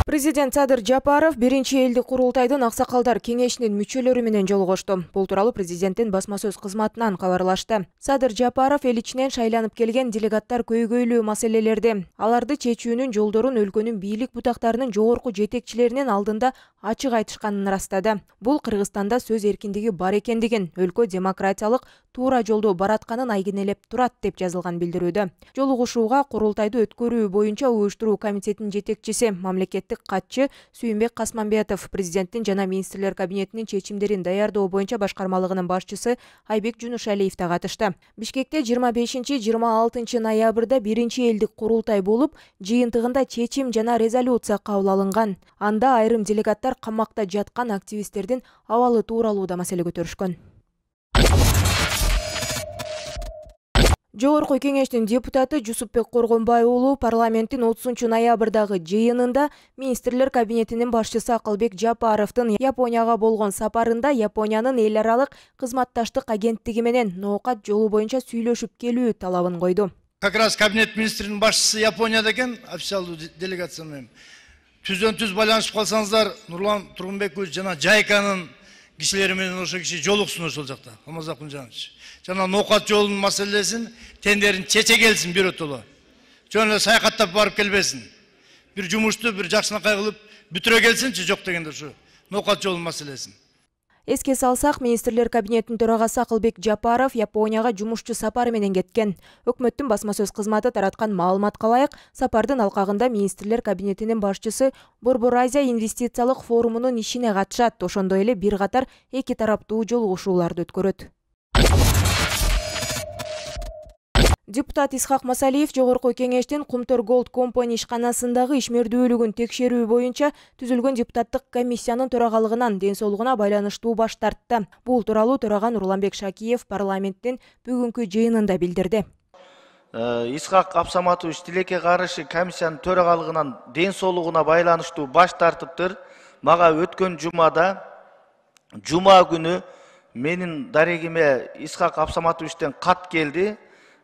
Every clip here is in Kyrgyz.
Президент Садыр Жапаров биринчи элдик курултайдын аксакалдар кеңешинин мүчөлөрү менен жолугушту. Бул тууралуу президенттин басма сөз кызматынан кабарлашты. Садыр Жапаров эл ичинен шайланып келген делегаттар көйгөйлүү маселелерди, аларды чечүүнүн жолдорун өлкөнүн бийлик бутактарынын жогорку жетекчилеринин алдында ачык айтышканын ырастады. Бул Кыргызстанда сөз эркиндиги бар экендигин, өлкө демократиялык туура жолдо баратканын айгинелеп турат деп жазылган билдирүүдө. Жолугушууга курултайды өткөрүү боюнча уюштуруу комитетинин жетекчиси, мамлекеттик катчы Сүйүнбек Касманбетов, президенттин жана министрлер кабинетинин чечимдерин даярдоо боюнча башкармалыгынын башчысы Айбек Жунушалиев да катышты. Бишкекте 25-26 ноябрда биринчи элдик курултай болуп, жыйынтыгында чечим жана резолюция кабыл алынган. Анда айрым делегаттар камакта жаткан активисттердин абалы тууралуу да маселе көтөрүшкөн. Жогорку кеңештин депутаты Жусупбек Коргонбай уулу парламенттин 30 ноябрдагы жыйынында министрлер кабинетинин башчысы Акылбек Жапаровдун Японияга болгон сапарында Япониянын эл аралык кызматташтык агенттиги менен ноокат жолу боюнча сүйлөшүп келүү талабын койду. Как раз кабинет министринин башчысы Японияда экен, официалдуу делегация менен. Түздөн-түз байланышып калсаңыздар, Нурлан Тургунбекович жана Жайканын кишилери менен ошо киши жолуксун ошол жакта. Алмазбек Мырзанович. Жана ноокат жолунун маселесин тендерин чече келсин биротоло. Жөн эле саякаттап барып келбесин. Бир жумушту бир жакшынакай кылып бүтүрө келсинчи, жок дегенде ушу ноокат жолунун маселесин. Эске салсак, министрлер кабинетинин төрагасы Акылбек Жапаров Японияга жумушчу сапары менен кеткен. Өкмөттүн басма сөз кызматы тараткан маалыматка ылайык, сапардын алкагында министрлер кабинетинин башчысы Борбор Азия инвестициялык форумунун ишине катышат, ошондой эле бир катар эки тараптуу жолугушууларды өткөрөт. Депутат Исхак Масалиев жогорку кеңештин Кумтор Голд Компани ишканасындагы ишмердүүлүгүн текшерүү боюнча түзүлгөн депутаттык комиссиянын төрагалыгынан ден соолугуна байланыштуу баш тартты. Бул тууралуу төраган Нурланбек Шакиев парламенттин бүгүнкү жыйынында билдирди. Исхак Абсаматович тилекке каршы комиссиянын төрагалыгынан ден соолугуна байланыштуу баш тартыптыр. Мага өткөн жума күнү менин дарегиме Исхак Абсаматовичтен кат келди.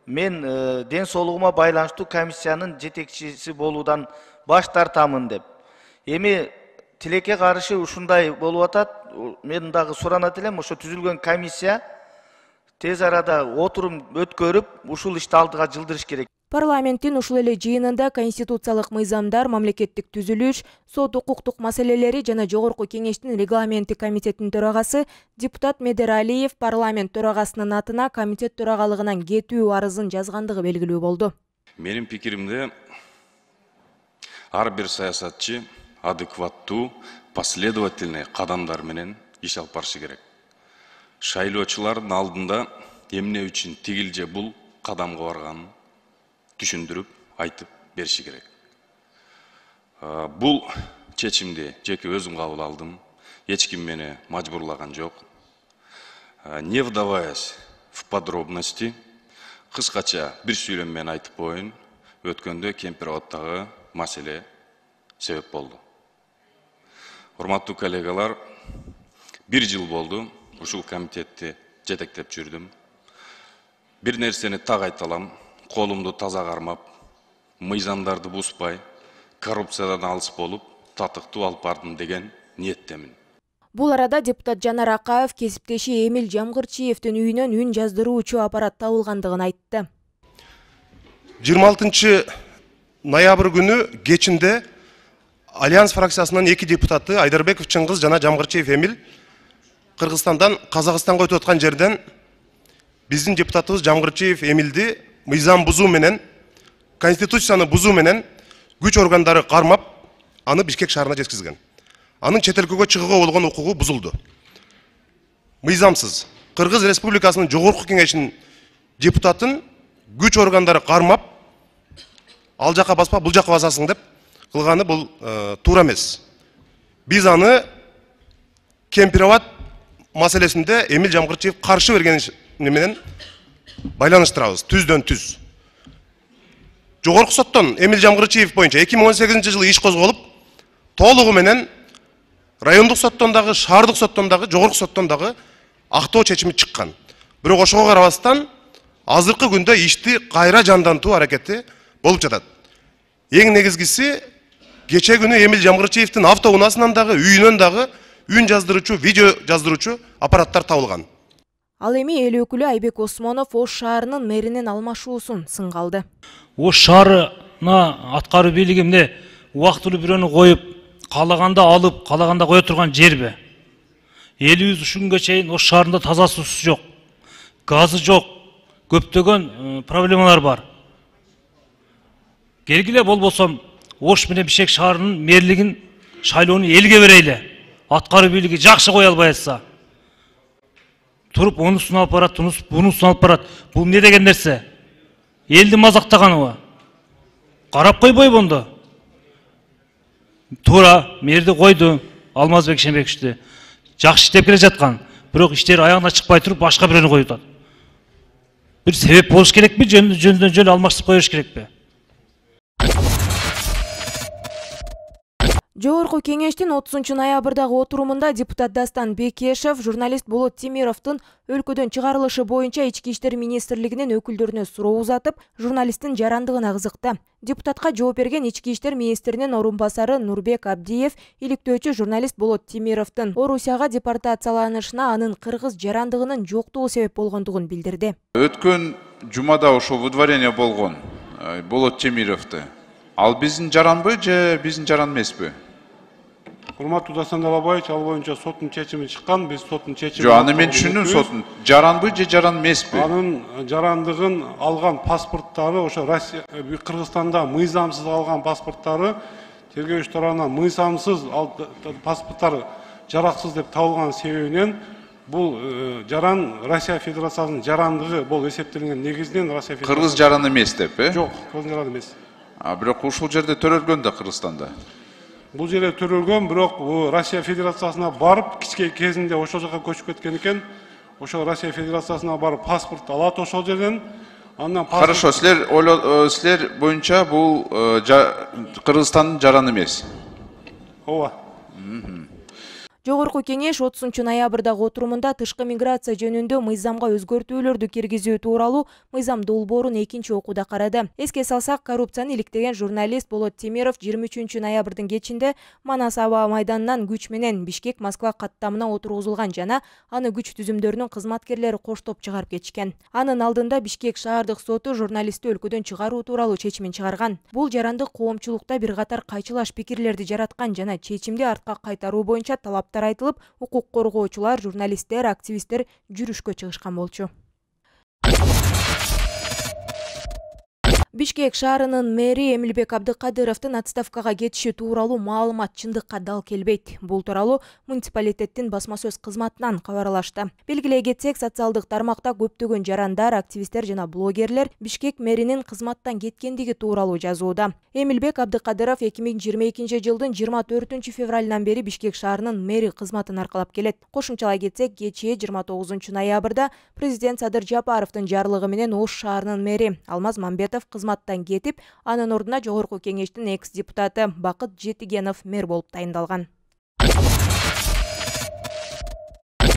Мен ден соолугума байланыштуу комиссиянын жетекчиси болуудан баш тартамын деп. Эми тилекке каршы ушундай болуп атат. Мен дагы суранат элем, ошо түзүлгөн комиссия тез арада отурум өткөрүп, ушул ишти алдыга жылдырыш керек. Парламенттин ушул эле жыйынында конституциялык мыйзамдар, мамлекеттик түзүлүш, сот укуктук маселелери жана жогорку кеңештин регламенти комитетинин төрагасы депутат Медер Алиев парламент төрагасынын атына комитет төрагалыгынан кетүү арызын жазгандыгы белгилүү болду. Менин пикиримде ар бир саясатчы адекваттуу, последовательный кадамдар менен иш алып барышы керек. Шайлоочулардын алдында эмне үчүн тигил же бул кадамга барганын түшүндүрүп айтып бериши керек. Бул чечимди жеке өзүм кабыл алдым. Эч ким мени мажбурлаган жок. Не вдаваясь в подробности, кыскача бир сүйлөм менен айтып коеюн. Өткөндө Кемпир-Абаддагы маселе себеп болду. Урматтуу коллегалар, бир жыл болду ушул комитетти жетектеп жүрдүм. Бир нерсени так айта алам. Колумду таза кармап, мыйзамдарды бузбай, коррупциядан алыс болуп, татыктуу алып бардым деген ниеттемин. Бул арада депутат Жанар Акаев кесиптеши Эмил Жамгырчиевдин үйүнөн үн жаздыруучу аппарат табылгандыгын айтты. 26 ноябрь күнү кечинде Альянс фракциясынын эки депутаты Айдарбеков Чыңгыз жана Жамгырчиев Эмил Кыргызстандан Казакстанга өтүп аткан жерден биздин депутатыбыз Жамгырчиев Эмилди мыйзам бузуу менен, конституцияны бузуу менен күч органдары кармап, аны Бишкек шаарына жеткизген. Анын чет өлкөгө чыгууга болгон укугу бузулду. Мыйзамсыз Кыргыз Республикасынын жогорку кеңешинин депутатын күч органдары кармап, ал жака баспа, бул жака басасың деп кылганы бул туура эмес. Биз аны Кемпир-Абад маселесинде Эмил Жамгырчиев каршы берген менен байланыштырабыз, түздөн түз. Жогорку соттон Эмил Жамгырчиев боюнча 2018 жылы иш козголуп, толугу менен райондук соттон дагы, шаардык соттон дагы, жогорку соттон дагы актоо чечими чыккан. Бирок ошого карабастан азыркы күндө ишти кайра жандантуу аракети болуп жатат. Эң негизгиси кече күнү Эмил Жамгырчиевдин автоунаасынан дагы, үйүнөн дагы үн жаздыруучу, видео жаздыруучу аппараттар табылган. Ал эми эл өкүлү Айбек Осмонов Ош шаарынын мэринин алмашуусун сынга алды. Ош шаарына аткаруу бийлиги эмне убактылуу бирөөнү коюп, каалаганда алып, каалаганда кое турган жерби? Элибиз ушул күнгө чейин Ош шаарында таза суусу жок, газы жок, көптөгөн проблемалар бар. Келгиле болбосом Ош менен Бишкек шаарынын мэрлигин шайлоону элге берели. Аткаруу бийлиги жакшы кое албай атса. Туруп онусун алып барат, бунусун алып барат. Бул эмне деген нерсе? Элди мазактаганыбы? Карап койбойбу ондо? Туура, мэрди койду, Алмазбек Шембековичти. Жакшы иштеп келе жаткан. Бирок иштери аягына чыкпай туруп башка бирөөнү коюп атат. Бир себеп болуш керекпи, жөндөн жөн алмаштырып коюш керекпи? Жогорку кеңештин 30 ноябрдагы отурумунда депутат Дастан Бекешев журналист Болот Темировдун өлкөдөн чыгарылышы боюнча Ички иштер министрлигинин өкүлдөрүнө суроо узатып, журналисттин жарандыгына кызыкты. Депутатка жооп берген Ички иштер министринин орун басары Нурбек Абдиев иликтөөчү журналист Болот Темировдун Орусияга депортацияланышына анын кыргыз жарандыгынын жоктугу себеп болгондугун билдирди. Өткөн жумада ошо выдворение болгон Болот Темировду. Ал биздин жаранбы же биздин жаран эмеспи? Урматтуу Дастан Далабаевич, ал боюнча соттун чечими чыккан, биз соттун чечимин. Жок, аны мен түшүндүм, соттун жаранбы же жаран эмеспи? Анын жарандыгын алган паспорттары ошо Россия, Кыргызстанда мыйзамсыз алган паспорттары тергөөчү тарабынан мыйзамсыз паспорттары жараксыз деп табылган себебинен бул жаран Россия Федерациясынын жарандыгы бул эсептелген негизинен Россия Федерациясы. Кыргыз жаран эмес деп, Жок, кыргыз жаран эмес. Бирок ушул жерде төрөлгөн да Кыргызстанда. Бул жерде төрөлгөн, бирок Россия Федерациясына барып, кичке кезинде ошол жака көчүп кеткен экен. Ошо Россия Федерациясына барып паспорт алат ошол жерден. Андан паспорт. Хорошо, силер боюнча бул Кыргызстандын жараны эмес. Ооба. Жогорку кеңеш 30 ноябрдагы отурумунда тышкы миграция жөнүндө мыйзамга өзгөртүүлөрдү киргизүү тууралуу мыйзам долбоорун экинчи окууда карады. Эске салсак, коррупцияны иликтеген журналист Болот Темиров 23 ноябрдын кечинде Манас аба майданынан күч менен Бишкек-Москва каттамына отургузулган жана аны күч түзүмдөрүнүн кызматкерлери коштоп чыгарып кетишкен. Анын алдында Бишкек шаардык соту журналистти өлкөдөн чыгаруу тууралуу чечимин чыгарган. Бул жарандык коомчулукта бир катар кайчылаш пикирлерди жараткан жана чечимди артка кайтаруу боюнча талап айтылып, укук коргоочулар, журналисттер, активисттер жүрүшкө чыгышкан болчу. Бишкек шаарынын мэри Эмилбек Абдыкадыровдун отставкага кетиши тууралуу маалымат чындыкка дал келбейт. Бул тууралуу муниципалитеттин басма сөз кызматынан кабарлашты. Белгилей кетсек, социалдык тармакта көптөгөн жарандар, активисттер жана блогерлер Бишкек мэринин кызматтан кеткендиги тууралуу жазууда. Эмилбек Абдыкадыров 2022 жылдын 24 февралынан бери Бишкек шаарынын мэри кызматын аркалап келет. Кошумчалай кетсек, кечээ 29 ноябрда президент Садыр Жапаровдун жарлыгы менен Ош шаарынын мэри Алмаз Мамбетов кызматтан кетип, анын ордуна жогорку кеңештин экс депутаты Бакыт Жетигенов мэр болуп тайындалган.